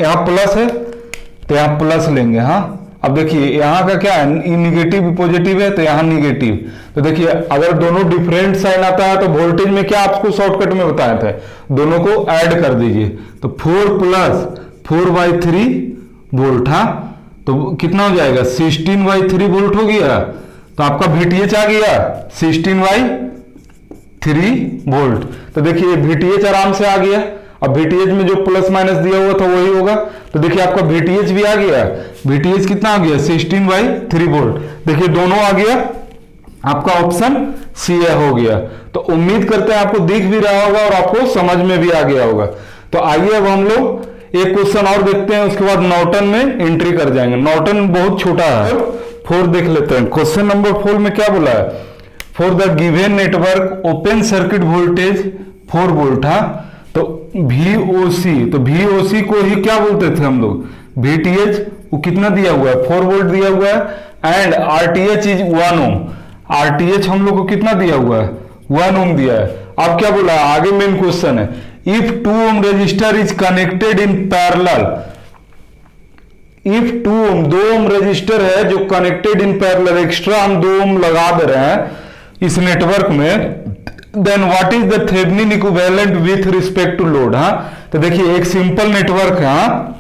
यहाँ प्लस है तो यहाँ प्लस लेंगे, हाँ। अब देखिए यहाँ का क्या है, निगेटिव पॉजिटिव है तो यहाँ निगेटिव। तो देखिए अगर दोनों डिफरेंट साइन आता है तो वोल्टेज में क्या आपको शॉर्टकट में बताए थे, दोनों को ऐड कर दीजिए। तो 4 + 4/3 वोल्ट, हाँ। तो कितना हो जाएगा, 16/3 वोल्ट हो गया। तो आपका वीटीएच आ गया 16/3 वोल्ट। तो देखिए वीटीएच आराम से आ गया। अब वीटीएच में जो प्लस माइनस दिया हुआ था वही होगा, तो देखिए आपका वीटीएच भी आ गया। वीटीएच कितना आ गया, 16/3 वोल्ट। देखिए दोनों आ गया, आपका ऑप्शन सी हो गया। तो उम्मीद करते हैं आपको दिख भी रहा होगा और आपको समझ में भी आ गया होगा। तो आइए अब हम लोग एक क्वेश्चन और देखते हैं, उसके बाद नॉर्टन में एंट्री कर जाएंगे। नॉर्टन बहुत छोटा है, 4 देख लेते हैं। क्वेश्चन नंबर 4 में क्या बोला है, for the given network open circuit voltage 4 volt, हाँ। तो VOC, तो VOC को ही क्या बोलते थे हम लोग, VTH, वो कितना दिया हुआ है, 4 वोल्ट दिया हुआ है। And RTH is 1 ohm, RTH हम लोग को कितना दिया हुआ है, 1 ओम दिया है। अब क्या बोला है, आगे मेन क्वेश्चन है, if 2 ohm resistor is connected in parallel, if 2 ohm, 2 ohm resistor है जो कनेक्टेड इन पैरेलल, एक्स्ट्रा हम 2 ओम लगा दे रहे हैं इस नेटवर्क में, then what is the Thevenin equivalent with respect to load. हाँ, तो देखिए एक सिंपल नेटवर्क है, हाँ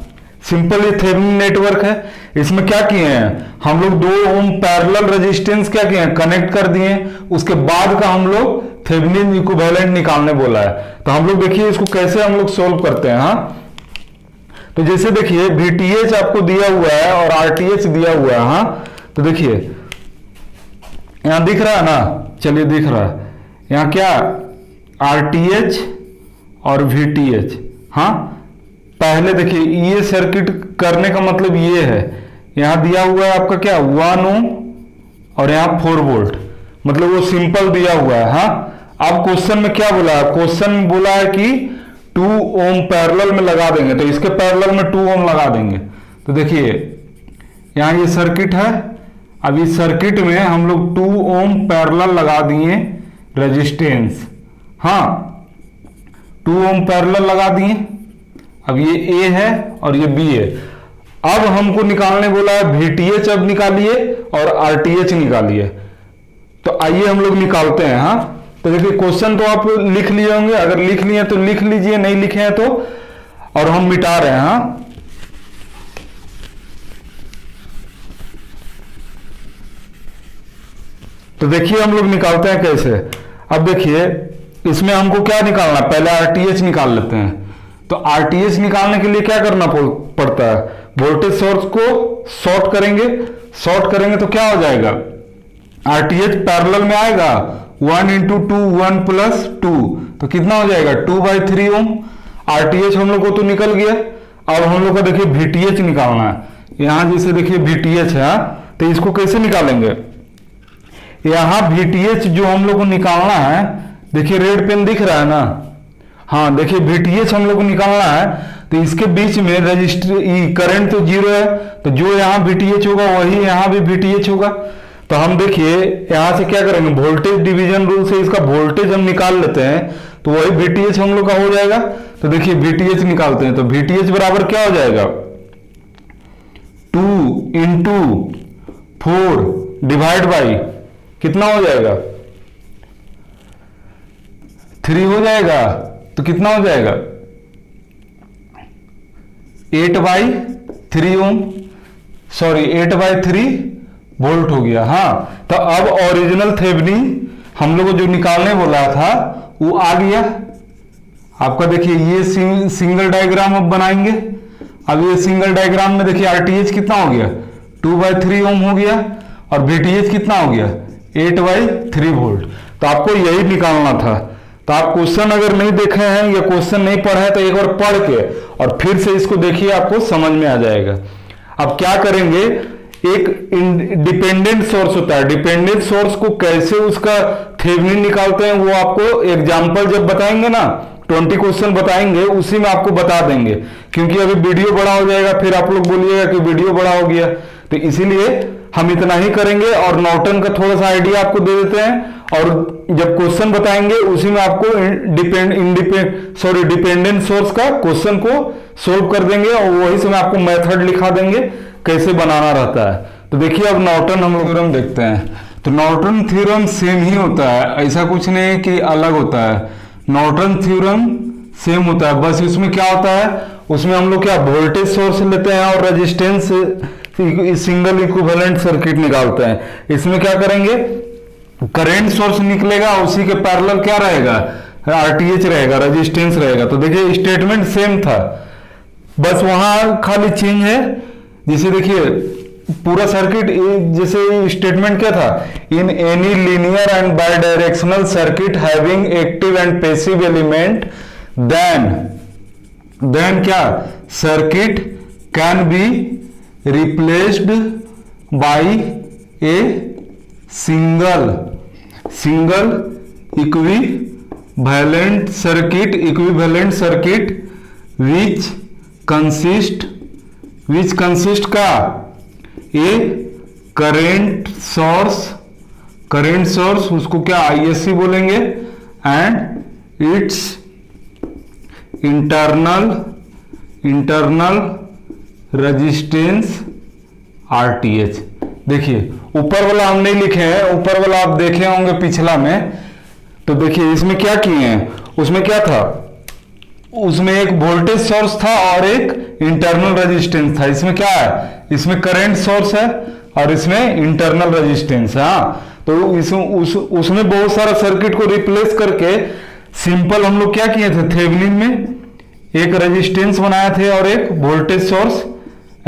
सिंपल ये थेवेनिन नेटवर्क है, इसमें क्या किए हैं हम लोग, 2 ओम पैरेलल रेजिस्टेंस क्या किए हैं, कनेक्ट कर दिए, उसके बाद का हम लोग थेवेनिन इक्विवेलेंट निकालने बोला है। तो हम लोग देखिए इसको कैसे हम लोग सोल्व करते हैं। हाँ, तो जैसे देखिए VTH आपको दिया हुआ है और RTH दिया हुआ है। हाँ, तो देखिए यहां दिख रहा है ना, चलिए दिख रहा है यहां क्या, RTH और VTH। हाँ, पहले देखिए ये सर्किट करने का मतलब ये है, यहां दिया हुआ है आपका क्या 1 ओम और यहां 4 वोल्ट, मतलब वो सिंपल दिया हुआ है। हाँ, अब क्वेश्चन में क्या बोला है, क्वेश्चन में बोला है कि 2 ओम पैरेलल में लगा देंगे, तो इसके पैरेलल में 2 ओम लगा देंगे। तो देखिए यहां ये सर्किट है, अब इस सर्किट में हम लोग 2 ओम पैरेलल लगा दिए रेजिस्टेंस। हाँ, 2 ओम पैरेलल लगा दिए, अब ये A है और ये B है। अब हमको निकालने बोला है VTH, अब निकालिए और RTH निकालिए। तो आइए हम लोग निकालते हैं। हाँ, तो देखिए क्वेश्चन तो आप लिख लिए होंगे, अगर लिख लिए तो लिख लीजिए, नहीं लिखे हैं तो, और हम मिटा रहे हैं। हाँ, तो देखिए हम लोग निकालते हैं कैसे। अब देखिए इसमें हमको क्या निकालना है, पहले RTH निकाल लेते हैं। तो RTH निकालने के लिए क्या करना पड़ता है, वोल्टेज सोर्स को शॉर्ट करेंगे, शॉर्ट करेंगे तो क्या हो जाएगा, RTH पैरेलल में आएगा 1 × 2 1 + 2, तो कितना हो जाएगा 2/3 ओम। RTH हम लोग को तो निकल गया। अब हम लोग को देखिए VTH निकालना है। यहां जैसे देखिए VTH है, तो इसको कैसे निकालेंगे, यहां VTH जो हम लोग को निकालना है, देखिए रेड पेन दिख रहा है ना। हाँ, देखिए VTH हम लोग को निकालना है, तो इसके बीच में रजिस्टर करंट तो 0 है, तो जो यहाँ VTH होगा वही यहाँ भी VTH होगा। तो हम देखिए यहां से क्या करेंगे, वोल्टेज डिवीजन रूल से इसका वोल्टेज हम निकाल लेते हैं, तो वही VTH हम लोग का हो जाएगा। तो देखिए VTH निकालते हैं, तो VTH बराबर क्या हो जाएगा, 2 × 4 डिवाइड बाई कितना हो जाएगा, 3 हो जाएगा। तो कितना हो जाएगा 8/3 ओम, सॉरी 8/3 वोल्ट हो गया। हाँ, तो अब ओरिजिनल थेवेनिन हम लोग को जो निकालने बोला था वो आ गया आपका। देखिए ये सिंगल डायग्राम अब बनाएंगे। अब ये सिंगल डायग्राम में देखिए RTH कितना हो गया, 2/3 ओम हो गया, और VTH कितना हो गया, 8/3 वोल्ट। तो आपको यही निकालना था। तो आप क्वेश्चन अगर नहीं देखे हैं या क्वेश्चन नहीं पढ़े हैं तो एक बार पढ़ के और फिर से इसको देखिए, आपको समझ में आ जाएगा। अब क्या करेंगे, एक डिपेंडेंट सोर्स होता है, डिपेंडेंट सोर्स को कैसे उसका थेवेनिन निकालते हैं वो आपको एग्जाम्पल जब बताएंगे ना, 20 क्वेश्चन बताएंगे, उसी में आपको बता देंगे। क्योंकि अभी वीडियो बड़ा हो जाएगा, फिर आप लोग बोलिएगा कि वीडियो बड़ा हो गया, तो इसीलिए हम इतना ही करेंगे और नॉर्टन का थोड़ा सा आइडिया आपको दे देते हैं। और जब क्वेश्चन बताएंगे उसी में आपको डिपेंडेंट सोर्स का क्वेश्चन को सोल्व कर देंगे, और वही से आपको मेथड लिखा देंगे कैसे बनाना रहता है। तो देखिए अब नॉर्टन हम लोग थ्योरम देखते हैं। तो नॉर्टन थ्योरम सेम ही होता है, ऐसा कुछ नहीं है कि अलग होता है। नॉर्टन थ्योरम सेम होता है, बस इसमें क्या होता है, उसमें हम लोग क्या वोल्टेज सोर्स लेते हैं और रेजिस्टेंस सिंगल इक्विवेलेंट सर्किट निकालते हैं। इसमें क्या करेंगे, करंट सोर्स निकलेगा, उसी के पैरेलल क्या रहेगा, RTH रहेगा, रेजिस्टेंस रहेगा। तो देखिए स्टेटमेंट सेम था, बस वहां खाली चेंज है। जैसे देखिए पूरा सर्किट, जैसे स्टेटमेंट क्या था, in any linear and bidirectional circuit having active and passive element then क्या, circuit can be replaced by a single valent circuit, equivalent circuit which consist का ए करेंट सोर्स उसको क्या ISC बोलेंगे, and its internal resistance RTH. देखिए ऊपर वाला हम नहीं लिखे हैं, ऊपर वाला आप देखे होंगे पिछला में, तो देखिए इसमें क्या किए हैं, उसमें क्या था, उसमें एक वोल्टेज सोर्स था और एक इंटरनल रेजिस्टेंस था। इसमें क्या है, इसमें करंट सोर्स है और इसमें इंटरनल रेजिस्टेंस है। हाँ, तो उसमें बहुत सारा सर्किट को रिप्लेस करके सिंपल हम लोग क्या किए थे, थेवेनिन में एक रेजिस्टेंस बनाए थे और एक वोल्टेज सोर्स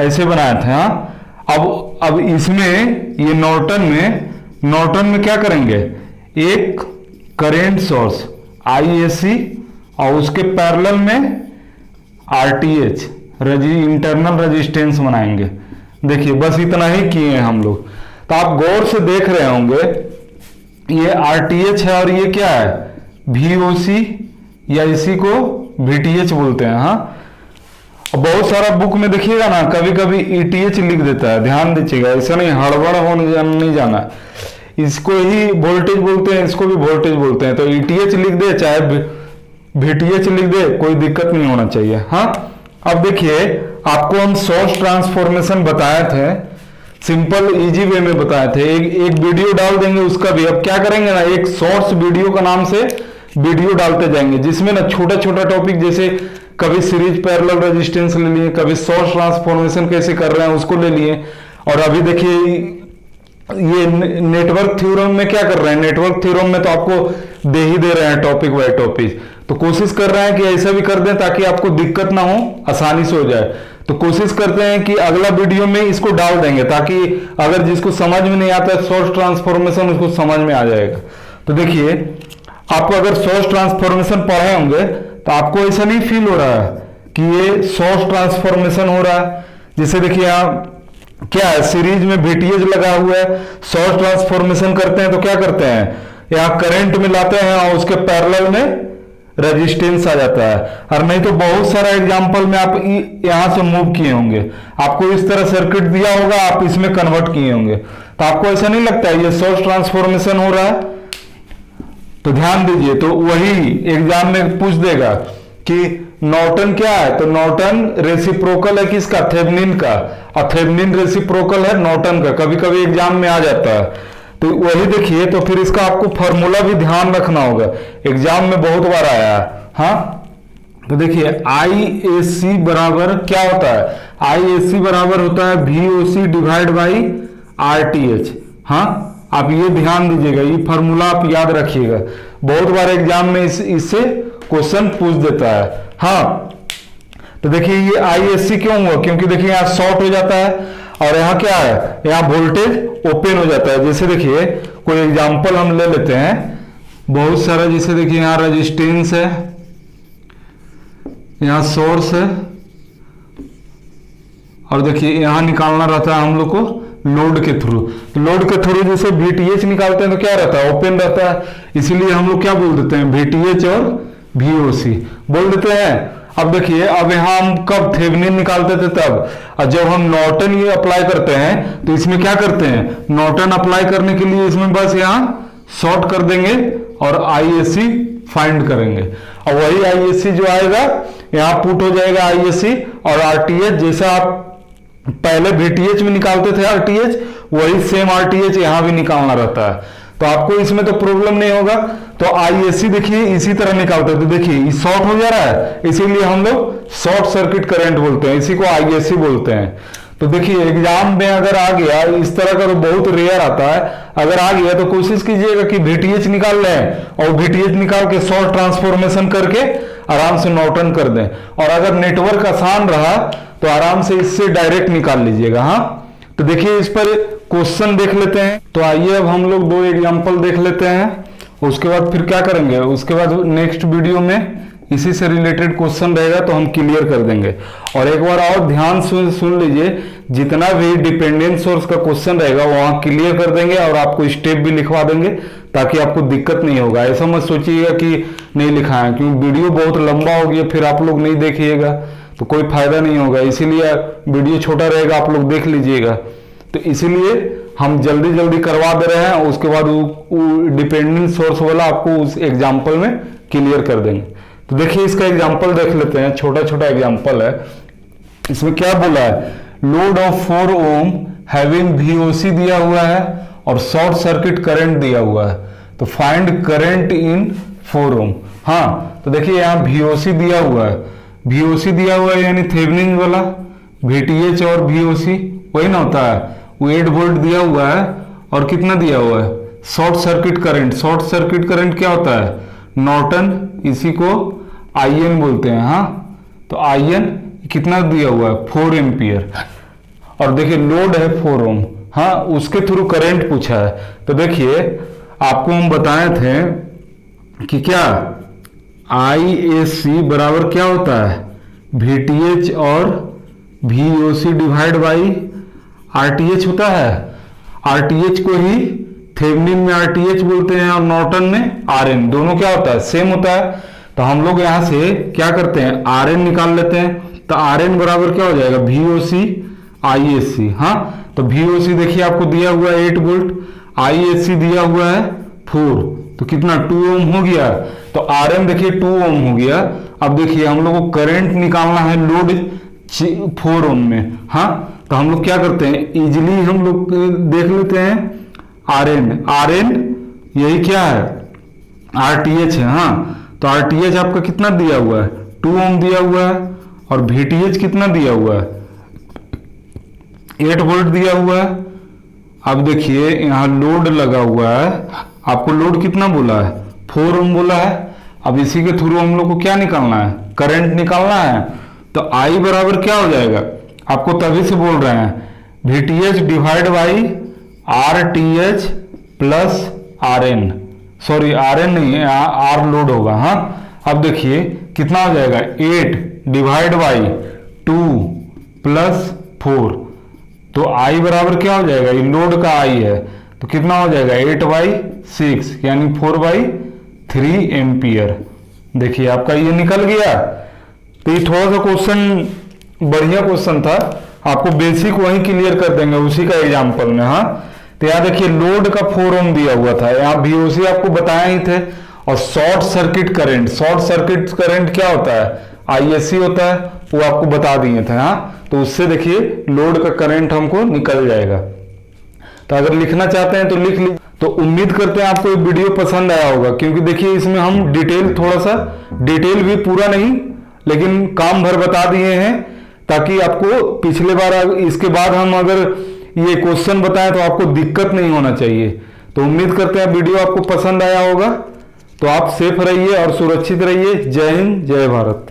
ऐसे बनाए थे। हाँ, अब इसमें ये नॉर्टन में क्या करेंगे, एक करंट सोर्स आईएससी और उसके पैरेलल में आरटीएच इंटरनल रेजिस्टेंस बनाएंगे। देखिए बस इतना ही किए हैं हम लोग। तो आप गौर से देख रहे होंगे ये आरटीएच है और ये क्या है, वीओसी, या इसी को वीटीएच बोलते हैं। हाँ, बहुत सारा बुक में देखिएगा ना, कभी कभी ईटीएच लिख देता है, ध्यान दीजिएगा, ऐसा नहीं हड़बड़ नहीं जाना। इसको ही वोल्टेज बोलते हैं, इसको भी वोल्टेज बोलते हैं। तो ईटीएच लिख दे चाहे वीटीएच लिख दे, कोई दिक्कत नहीं होना चाहिए। हाँ, अब देखिए आपको हम सोर्स ट्रांसफॉर्मेशन बताए थे, सिंपल इजी वे में बताए थे। एक वीडियो डाल देंगे उसका भी। अब क्या करेंगे ना, एक शॉर्ट्स वीडियो का नाम से वीडियो डालते जाएंगे, जिसमें ना छोटा छोटा टॉपिक, जैसे कभी सीरीज पैरेलल रेजिस्टेंस ले लिए, कभी सोर्स ट्रांसफॉर्मेशन कैसे कर रहे हैं उसको ले लिए। और अभी देखिए ये नेटवर्क थ्योरम में क्या कर रहे हैं, नेटवर्क थ्योरम में तो आपको दे ही दे रहे हैं टॉपिक बाय टॉपिक। तो कोशिश कर रहे हैं कि ऐसा भी कर दें ताकि आपको दिक्कत ना हो, आसानी से हो जाए। तो कोशिश करते हैं कि अगला वीडियो में इसको डाल देंगे ताकि अगर जिसको समझ में नहीं आता है सोर्स ट्रांसफॉर्मेशन, उसको समझ में आ जाएगा। तो देखिए आपको अगर सोर्स ट्रांसफॉर्मेशन पढ़े होंगे तो आपको ऐसा नहीं फील हो रहा है कि ये सोर्स ट्रांसफॉर्मेशन हो रहा है। जैसे देखिए यहाँ क्या है, सीरीज में वीटीएच लगा हुआ है, सोर्स ट्रांसफॉर्मेशन करते हैं तो क्या करते हैं, यहाँ करंट में लाते हैं और उसके पैरेलल में रेजिस्टेंस आ जाता है। और नहीं तो बहुत सारा एग्जांपल में आप यहां से मूव किए होंगे, आपको इस तरह सर्किट दिया होगा, आप इसमें कन्वर्ट किए होंगे। तो आपको ऐसा नहीं लगता है ये सोर्स ट्रांसफॉर्मेशन हो रहा है? तो ध्यान दीजिए, तो वही एग्जाम में पूछ देगा कि नॉर्टन क्या है, तो नॉर्टन रेसिप्रोकल है किसका, थेवेनिन का, और थेवेनिन रेसिप्रोकल है नॉर्टन का। कभी कभी एग्जाम में आ जाता है, तो वही देखिए। तो फिर इसका आपको फॉर्मूला भी ध्यान रखना होगा, एग्जाम में बहुत बार आया है। हाँ, तो देखिए आईएससी बराबर क्या होता है, आईएससी बराबर होता है वीओसी डिवाइड बाई आरटीएच। हाँ, आप ये ध्यान दीजिएगा, ये फॉर्मूला आप याद रखिएगा, बहुत बार एग्जाम में इससे क्वेश्चन पूछ देता है। हाँ, तो देखिए ये आईएससी क्यों हुआ, क्योंकि देखिए यहाँ शॉर्ट हो जाता है और यहाँ क्या है, यहाँ वोल्टेज ओपन हो जाता है। जैसे देखिए कोई एग्जांपल हम ले लेते हैं, बहुत सारा, जैसे देखिए यहाँ रेजिस्टेंस है, यहाँ सोर्स है, और देखिए यहाँ निकालना रहता है हम लोग को लोड के थ्रू। तो लोड के थ्रू जैसे वीटीएच निकालते हैं तो क्या रहता है, ओपन रहता है, इसीलिए हम लोग क्या बोल देते हैं, वीटीएच और वीओसी बोल देते हैं। अब देखिए, अब यहाँ हम कब थेवेनिन निकालते थे तब, और जब हम नॉर्टन ये अप्लाई करते हैं तो इसमें क्या करते हैं, नॉर्टन अप्लाई करने के लिए इसमें बस यहाँ शॉर्ट कर देंगे और आईएससी फाइंड करेंगे, और वही आईएससी जो आएगा यहाँ पुट हो जाएगा आईएससी और आरटीएच। जैसा आप पहले वीटीएच में निकालते थे आरटीएच, वही सेम आरटीएच यहाँ भी निकालना रहता है। तो आपको इसमें तो प्रॉब्लम नहीं होगा। तो आईएससी देखिए इसी तरह निकालते हैं, तो देखिए ये शॉर्ट हो जा रहा है, इसीलिए हम लोग शॉर्ट सर्किट करंट बोलते हैं, इसी को आईएससी बोलते हैं। तो देखिए एग्जाम में अगर आ गया इस तरह का, तो बहुत रेयर आता है, अगर आ गया तो कोशिश कीजिएगा कि वीटीएच निकाल लें और वीटीएच निकाल के शॉर्ट ट्रांसफॉर्मेशन करके आराम से नॉर्टन कर दें। और अगर नेटवर्क आसान रहा तो आराम से इससे डायरेक्ट निकाल लीजिएगा। हाँ, तो देखिए इस पर क्वेश्चन देख लेते हैं। तो आइए अब हम लोग दो एग्जांपल देख लेते हैं, उसके बाद फिर क्या करेंगे, उसके बाद नेक्स्ट वीडियो में इसी से रिलेटेड क्वेश्चन रहेगा तो हम क्लियर कर देंगे। और एक बार और ध्यान सुन लीजिए, जितना भी डिपेंडेंट सोर्स का क्वेश्चन रहेगा वहां क्लियर कर देंगे और आपको स्टेप भी लिखवा देंगे ताकि आपको दिक्कत नहीं होगा। ऐसा मत सोचिएगा कि नहीं लिखा है, क्योंकि वीडियो बहुत लंबा हो गया फिर आप लोग नहीं देखिएगा तो कोई फायदा नहीं होगा, इसीलिए वीडियो छोटा रहेगा, आप लोग देख लीजिएगा। तो इसीलिए हम जल्दी जल्दी करवा दे रहे हैं, उसके बाद वो डिपेंडेंट सोर्स वाला आपको उस एग्जाम्पल में क्लियर कर देंगे। तो देखिए इसका एग्जाम्पल देख लेते हैं, छोटा छोटा एग्जाम्पल है। इसमें क्या बोला है, load of 4 ohm having VOC दिया हुआ है और शॉर्ट सर्किट करंट दिया हुआ है, तो फाइंड करंट इन 4 ओम। हाँ तो देखिए यहाँ VOC दिया हुआ है, VOC दिया हुआ है यानी थेवेनिन वाला, VTH और VOC वही ना होता है, वो 8 वोल्ट दिया हुआ है और कितना दिया हुआ है, short circuit current. Short circuit current क्या होता है, नॉर्टन, इसी को IN बोलते हैं। हाँ तो IN कितना दिया हुआ है, 4 एम्पियर, और देखिए लोड है 4 ओम। हाँ उसके थ्रू करंट पूछा है। तो देखिए आपको हम बताए थे कि क्या IAC बराबर क्या होता है, VTH और VOC डिवाइड बाई RTH होता है। RTH को ही थेवेनिन में RTH बोलते हैं और नॉर्टन में RN, दोनों क्या होता है, सेम होता है। तो हम लोग यहां से क्या करते हैं, RN निकाल लेते हैं। तो RN बराबर क्या हो जाएगा, VOC IAC। हाँ तो VOC देखिए आपको दिया हुआ है 8 वोल्ट, IAC दिया हुआ है 4, तो कितना 2 ओम हो गया। तो RN देखिए 2 ओम हो गया। अब देखिए हम लोग को करंट निकालना है लोड 4 ओम में। हाँ तो हम लोग क्या करते हैं, इजिली हम लोग देख लेते हैं RN यही क्या है, RTH है। हाँ तो RTH आपका कितना दिया हुआ है, 2 ओम दिया हुआ है, और VTH कितना दिया हुआ है, 8 वोल्ट दिया हुआ है। अब देखिए यहाँ लोड लगा हुआ है, आपको लोड कितना बोला है, 4 ओम बोला है। अब इसी के थ्रू हम लोग को क्या निकालना है, करंट निकालना है। तो I बराबर क्या हो जाएगा, आपको तभी से बोल रहे हैं VTH divide by RTH plus RN, sorry RN नहीं है, R लोड होगा। हाँ अब देखिए कितना हो जाएगा, 8 डिवाइड बाई 2 प्लस 4, तो I बराबर क्या हो जाएगा, ये लोड का I है, तो कितना हो जाएगा 8/6 यानी 4/3 एम्पियर। देखिए आपका ये निकल गया। तो ये थोड़ा सा क्वेश्चन बढ़िया क्वेश्चन था, आपको बेसिक वही क्लियर कर देंगे उसी का एग्जाम्पल में। हाँ तो यहाँ देखिए लोड का 4 ओम दिया हुआ था, यहाँ VOC आपको बताया ही थे, और short circuit current, short circuit current क्या होता है, IAC होता है, वो आपको बता दिए थे। हाँ तो उससे देखिए लोड का करंट हमको निकल जाएगा। तो अगर लिखना चाहते हैं तो लिख लीजिए। तो उम्मीद करते हैं आपको ये वीडियो पसंद आया होगा, क्योंकि देखिए इसमें हम डिटेल, थोड़ा सा डिटेल भी पूरा नहीं लेकिन काम भर बता दिए हैं, ताकि आपको पिछले बार इसके बाद हम अगर ये क्वेश्चन बताएं तो आपको दिक्कत नहीं होना चाहिए। तो उम्मीद करते हैं वीडियो आपको पसंद आया होगा। तो आप सेफ रहिए और सुरक्षित रहिए। जय हिंद, जय भारत।